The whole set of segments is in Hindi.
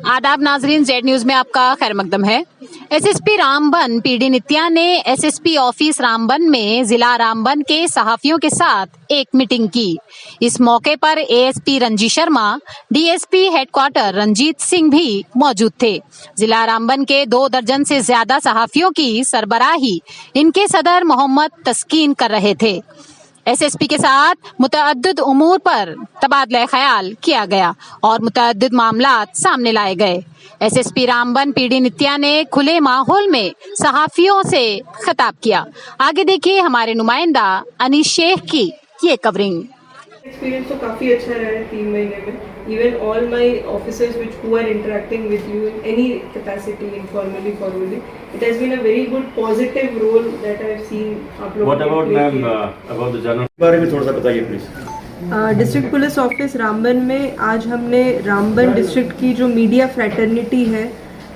आदाब नाजरीन, जेड न्यूज में आपका खैर मकदम है। एसएसपी रामबन पीडी नित्या ने एसएसपी ऑफिस रामबन में जिला रामबन के सहाफियों के साथ एक मीटिंग की। इस मौके पर ASP Ranji Sharma, DSP headquarter Ranjit Singh भी मौजूद थे। जिला रामबन के 2 दर्जन से ज्यादा सहाफियों की सरबराही इनके सदर मोहम्मद तस्कीन कर रहे थे। एसएसपी के साथ मुतअद्दिद उमूर पर तबादला ख्याल किया गया और मुतअद्दिद मामलात सामने लाए गए। एसएसपी रामबन पीडी नित्या ने खुले माहौल में सहाफियों से खिताब किया। आगे देखिए हमारे नुमाइंदा अनीस शेख की ये कवरिंग। एक्सपीरियंस तो काफ़ी अच्छा रहा है 3 महीने में। Even all my officers which who are interacting with you in any capacity, informally formally, it has been a very good positive role that I have seen आप लोगों। What about ma'am about the general बारे में थोड़ा सा बताइए please. District police office Ramban में आज हमने रामबन डिस्ट्रिक्ट की जो मीडिया फ्रैटर्निटी है,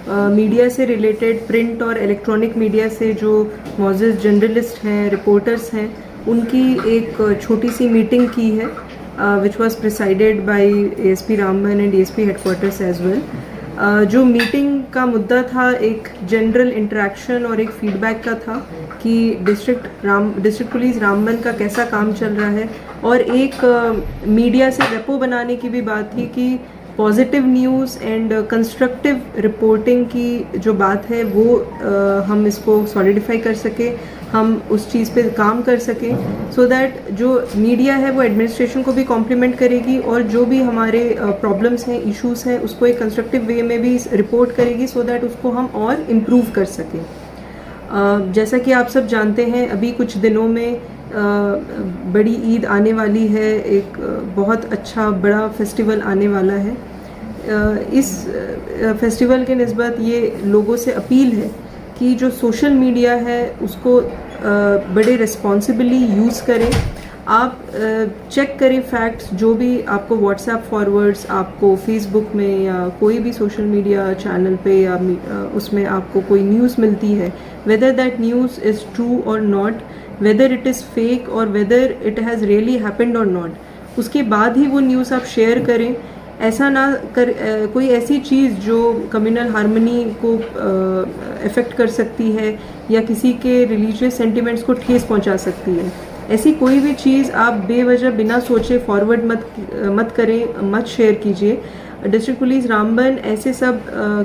मीडिया से रिलेटेड प्रिंट और इलेक्ट्रॉनिक मीडिया से जो मौजूद जर्नलिस्ट हैं, रिपोर्टर्स हैं, उनकी एक छोटी सी मीटिंग की है which was presided by ASP Ramban and DSP headquarters as well. जो मीटिंग का मुद्दा था एक जनरल इंटरेक्शन और एक फीडबैक का था कि डिस्ट्रिक्ट पुलिस रामबन का कैसा काम चल रहा है, और एक मीडिया से रेपो बनाने की भी बात थी कि positive news and constructive reporting की जो बात है वो हम इसको सॉलिडिफाई कर सके, हम उस चीज़ पे काम कर सकें, सो दैट जो मीडिया है वो एडमिनिस्ट्रेशन को भी कॉम्प्लीमेंट करेगी और जो भी हमारे प्रॉब्लम्स हैं, इश्यूज़ हैं, उसको एक कंस्ट्रक्टिव वे में भी रिपोर्ट करेगी, सो दैट उसको हम और इम्प्रूव कर सकें। जैसा कि आप सब जानते हैं, अभी कुछ दिनों में बड़ी ईद आने वाली है, एक बहुत अच्छा बड़ा फेस्टिवल आने वाला है। इस फेस्टिवल के निस्बत ये लोगों से अपील है कि जो सोशल मीडिया है उसको बड़े रिस्पॉन्सिबली यूज़ करें। आप चेक करें फैक्ट्स, जो भी आपको व्हाट्सएप फॉरवर्ड्स, आपको फेसबुक में या कोई भी सोशल मीडिया चैनल पे या उसमें आपको कोई न्यूज़ मिलती है, whether that news is true और not, whether it is fake और whether it has really happened और नॉट, उसके बाद ही वो न्यूज़ आप शेयर करें। ऐसा ना कर कोई ऐसी चीज़ जो कम्युनल हार्मनी को अफेक्ट कर सकती है या किसी के रिलीजियस सेंटिमेंट्स को ठेस पहुंचा सकती है, ऐसी कोई भी चीज़ आप बेवजह बिना सोचे फॉरवर्ड मत करें, मत शेयर कीजिए। डिस्ट्रिक्ट पुलिस रामबन ऐसे सब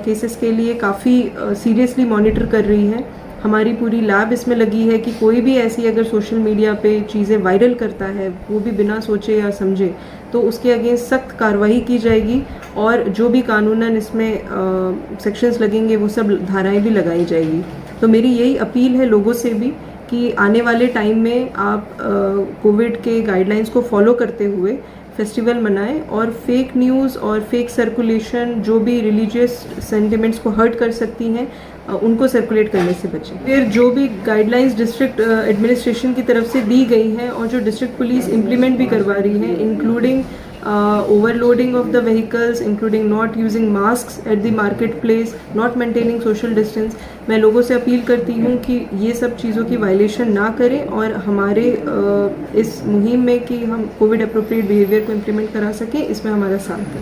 केसेस के लिए काफ़ी सीरियसली मॉनिटर कर रही है। हमारी पूरी लैब इसमें लगी है कि कोई भी ऐसी अगर सोशल मीडिया पे चीज़ें वायरल करता है, वो भी बिना सोचे या समझे, तो उसके अगेंस्ट सख्त कार्रवाई की जाएगी और जो भी कानूनन इसमें सेक्शंस लगेंगे वो सब धाराएं भी लगाई जाएगी। तो मेरी यही अपील है लोगों से भी कि आने वाले टाइम में आप कोविड के गाइडलाइंस को फॉलो करते हुए फेस्टिवल मनाएं और फेक न्यूज़ और फेक सर्कुलेशन जो भी रिलीजियस सेंटिमेंट्स को हर्ट कर सकती हैं उनको सर्कुलेट करने से बचें। फिर जो भी गाइडलाइंस डिस्ट्रिक्ट एडमिनिस्ट्रेशन की तरफ से दी गई हैं और जो डिस्ट्रिक्ट पुलिस इम्प्लीमेंट भी करवा रही है, including overloading of the vehicles, including not using masks at the marketplace, not maintaining social distance, मैं लोगों से अपील करती हूँ कि ये सब चीज़ों की वायलेशन ना करें और हमारे इस मुहिम में कि हम कोविड अप्रोप्रिएट बिहेवियर को इम्प्लीमेंट करा सकें, इसमें हमारा साथ दें।